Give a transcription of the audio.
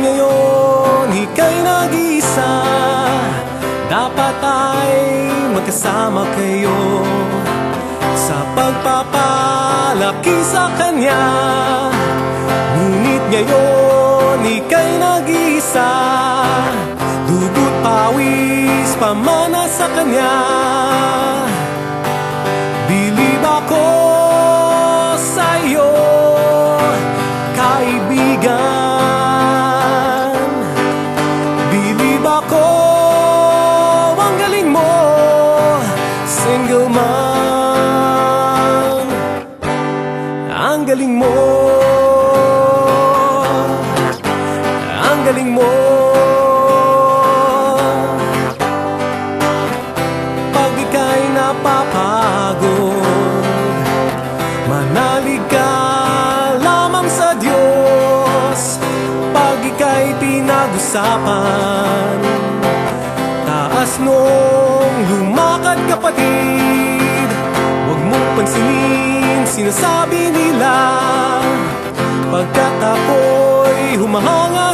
ngayon ika'y nag-iisa, dapat ay magkasama kayo sa pagpapalaki sa Kanya. Ngunit ngayon ika'y nag-iisa, dugo't pawis pamana sa Kanya. Bilib ako sa iyo, kaibigan. Bilib ako, ang galing mo, single man. Ang galing mo, ang galing mo. Pag ika'y napapagod, manalig ka lamang sa Diyos. Pag ika'y pinag-usapan, taas nung lumakad kapatid, huwag mong pansinin sinasabi nila, pagkat ako'y humahanga